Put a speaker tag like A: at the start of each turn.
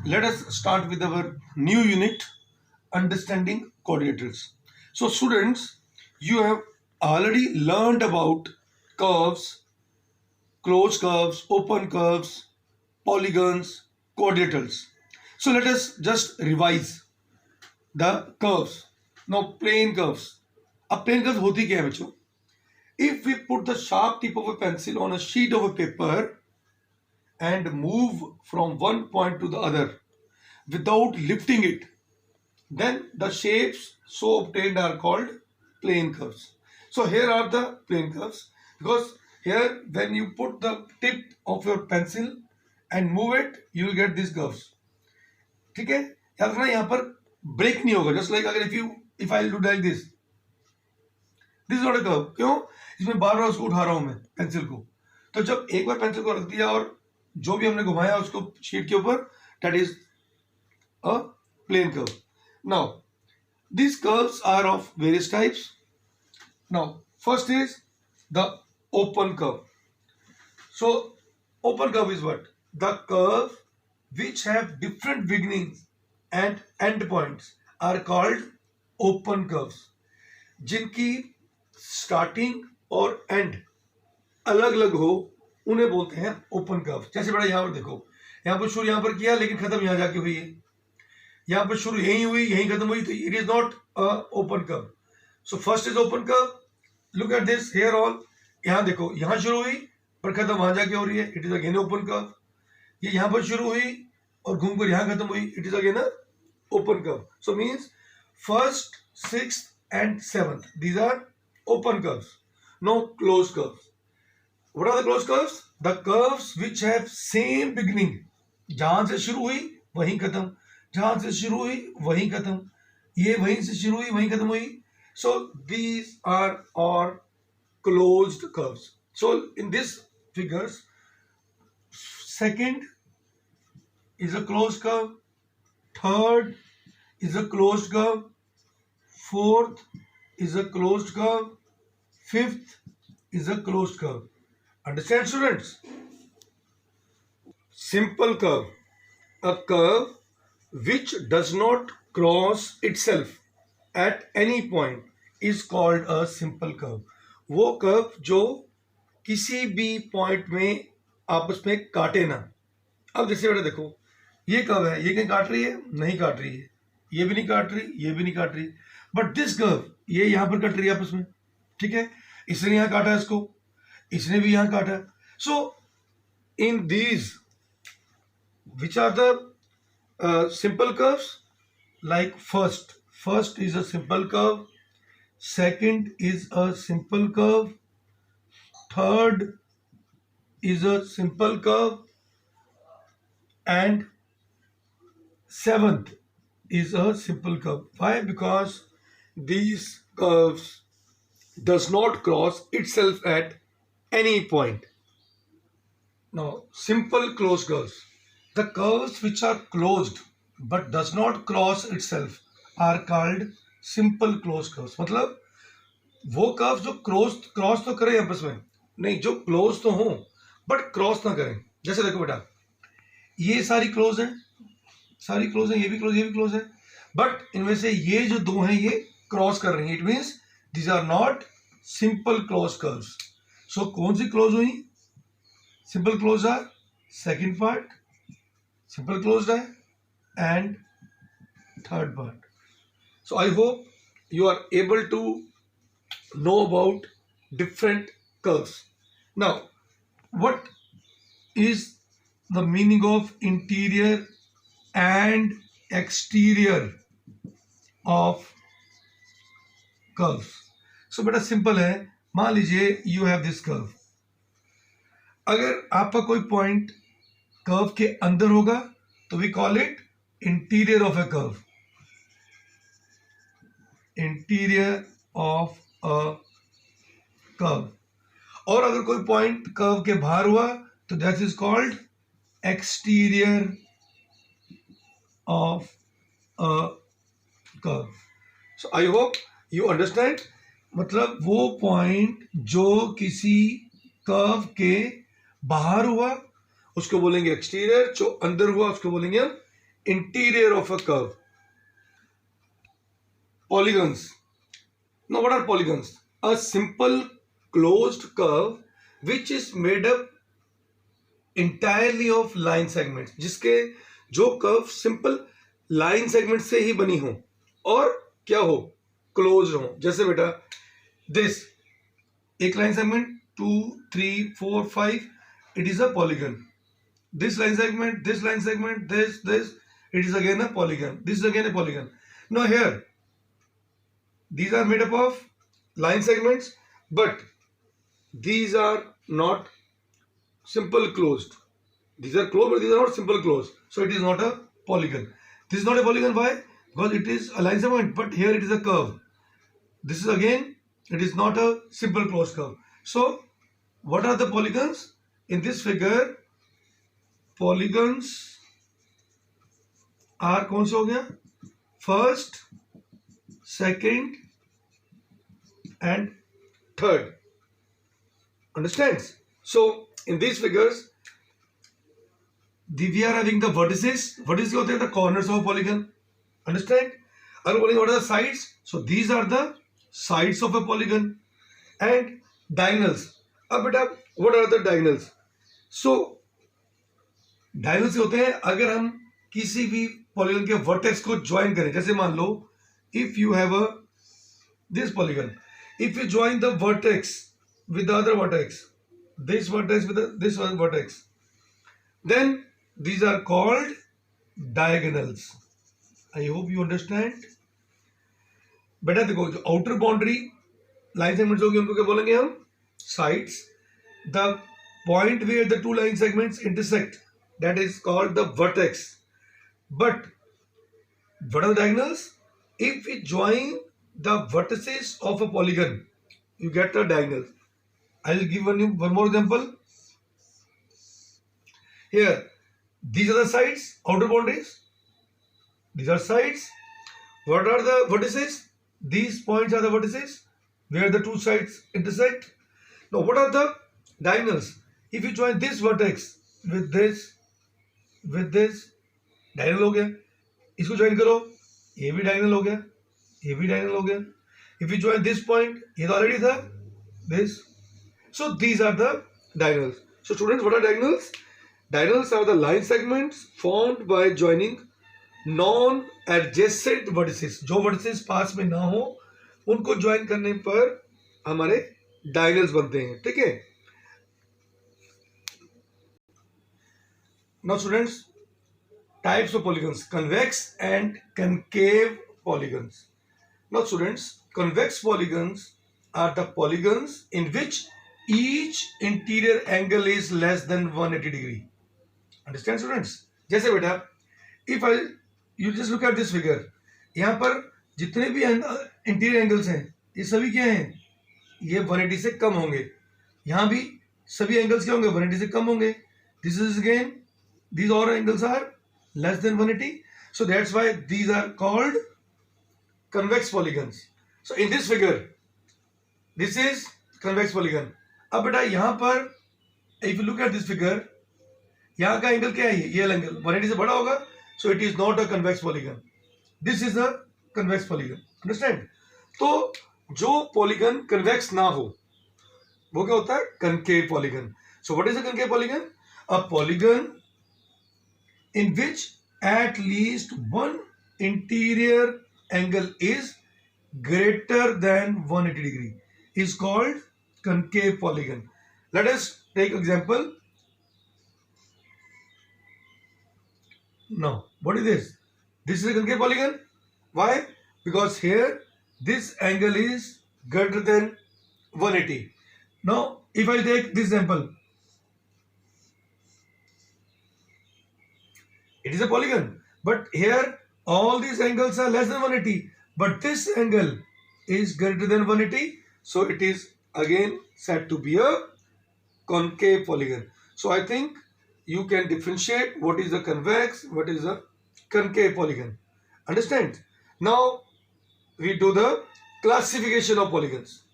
A: let us start with our new unit, understanding quadrilaterals. So students, you have already learned about curves, closed curves, open curves, polygons, quadrilaterals. So let us just revise the curves. Now plane curves. अब plane curves होती क्या है बच्चों? If we put the sharp tip of a pencil on a sheet of a paper and move from one point to the other without lifting it, then the shapes so obtained are called plane curves. So here are the plane curves, because here when you put the tip of your pencil and move it, you will get these curves. ठीक है, याद रखना यहाँ पर break नहीं होगा. Just like अगर if I do like this is not a curve. क्यों? इसमें बार बार उसको उठा रहा हूं मैं पेंसिल को. तो जब एक बार पेंसिल को रख दिया और जो भी हमने घुमाया उसको शीट के ऊपर, that is a plane curve. Now, these curves are of various types. Now, first is the open curve. So, open curve is what? The curve which have different beginnings and end points are called open curves. जिनकी starting और and अलग अलग हो उन्हें बोलते हैं open curve. जैसे बड़ा यहाँ पर देखो, यहाँ पर शुरू यहाँ पर किया लेकिन खत्म यहाँ जाके हुई है, यहाँ पर शुरू यहीं हुई यहीं खत्म हुई, तो it is not open curve. So first is open curve. Look at this here all. यहाँ देखो, यहाँ शुरू हुई पर खत्म वहां जाके हो रही है, it is again open curve. ये यहाँ पर शुरू हुई और घूमकर यहाँ खत्म हुई, it is again open curve. So means first, sixth and seventh, these are open curves. No closed curves. What are the closed curves? The curves which have same beginning. जहां से शुरू हुई वहीं खत्म, जहां से शुरू हुई वहीं खत्म, ये वहीं से शुरू हुई वहीं खत्म हुई. So these are all closed curves. So in this figures, second is a closed curve, third is a closed curve, fourth is a closed curve, fifth is a closed curve. Understand, students? Simple curve, a curve which does not cross itself at any point is called a simple curve. वो curve जो किसी भी point में आपस में काटे ना. अब जैसे बेटा देखो, ये कर्व है, ये कहीं काट रही है? नहीं काट रही है. ये भी नहीं काट रही, ये भी नहीं काट रही. बट दिस कर्व, ये यहां पर कट रही है आपस में. ठीक है, इसने यहां काटा इसको, इसने भी यहां काटा. So in these which are the simple curves, like first is a simple curve, second is a simple curve, third is a simple curve, and seventh is a simple curve. Why? Because these curves does not cross itself at any point. Now, simple closed curves. The curves which are closed but does not cross itself are called simple closed curves. मतलब वो curve जो cross तो करें आपस में, नहीं, जो close तो हो बट क्रॉस ना करें. जैसे देखो बेटा, ये सारी क्लोज है, सारी क्लोज है, ये भी क्लोज, ये भी क्लोज है, बट इनमें से ये जो दो हैं ये क्रॉस कर रही हैं. It means these are not simple close curves. So कौन सी क्लोज हुई? Simple close are second part, simple close है, and third part. So I hope you are able to know about different curves. Now what is the meaning of interior and exterior of curves? So बेटा simple है. मान लीजिए you have this curve. अगर आपका कोई point curve के अंदर होगा तो we call it interior of a curve. Interior of a curve. और अगर कोई पॉइंट कर्व के बाहर हुआ तो that is called exterior of a curve. So I hope you understand. मतलब वो पॉइंट जो किसी कर्व के बाहर हुआ उसको बोलेंगे एक्सटीरियर, जो अंदर हुआ उसको बोलेंगे interior of a curve. Polygons. Now, what are polygons? A simple closed curve which is made up entirely of line segments, जिसके जो कर्व सिंपल लाइन सेगमेंट से ही बनी हो और क्या हो, क्लोज हो. जैसे बेटा दिस एक line segment 2 3 4 5, it is a polygon. This line segment, this line segment, this, it is again a polygon. This is again a polygon. Now here, these are made up of line segments, but these are not simple closed. These are closed, but these are not simple closed. So it is not a polygon. This is not a polygon. Why? Because it is a line segment, but here it is a curve. This is again, it is not a simple closed curve. So what are the polygons? In this figure, polygons are कौन सा हो गया? First, second and third. Understands? So in these figures, we are having the vertices. Vertices होते हैं the corners of a polygon. Understand? अगर बोलेंगे what are the sides? So these are the sides of a polygon. And diagonals. अब बेटा what are the diagonals? So diagonals होते हैं अगर हम किसी भी polygon के vertex को join करें. जैसे मान लो if you have a this polygon, if you join the vertex with the other vertex, this vertex with this one vertex, then these are called diagonals. I hope you understand. बेटा देखो जो outer boundary line segments होगी उनको क्या बोलेंगे हम? Sides. The point where the two line segments intersect, that is called the vertex. But what are the diagonals? If we join the vertices of a polygon, you get a diagonal. I'll give one more example. Here, these are the sides, outer boundaries. These are sides. What are the vertices? These points are the vertices where the two sides intersect. Now, what are the diagonals? If you join this vertex with this, diagonal हो गया. इसको join करो, ये भी diagonal हो गया, ये भी diagonal हो गया. If you join this point, ये तो already था, this. So these are the diagonals. So students, what are diagonals? Diagonals are the line segments formed by joining non-adjacent vertices. जो vertices पास में ना हो, उनको join करने पर हमारे diagonals बनते हैं. ठीक है? Now students, types of polygons: convex and concave polygons. Now students, convex polygons are the polygons in which each interior angle is less than 180 degree. Understand students? जैसे बेटा, if you just look at this figure, यहाँ पर जितने भी interior angles हैं ये सभी क्या हैं? ये 180 से कम होंगे. यहाँ भी सभी एंगल्स क्या होंगे? 180 से कम होंगे. This is again, these all angles are less than 180. So that's why these are called convex polygons. So in this figure, this is convex polygon. अब बेटा यहाँ पर if you look at this figure, यहाँ का angle क्या है? ये angle 180 से बड़ा होगा. So it is not a convex polygon. This is a convex polygon. Understand? तो जो polygon convex ना हो वो क्या होता है? Concave polygon. So what is a concave polygon? A polygon in which at least one interior angle is greater than 180 degree is called concave polygon. Let us take example. Now, what is this? This is a concave polygon. Why? Because here this angle is greater than 180. Now, if I take this example, it is a polygon, but here all these angles are less than 180, but this angle is greater than 180, so it is again said to be a concave polygon. So I think you can differentiate what is a convex, what is a concave polygon. Understand? Now we do the classification of polygons.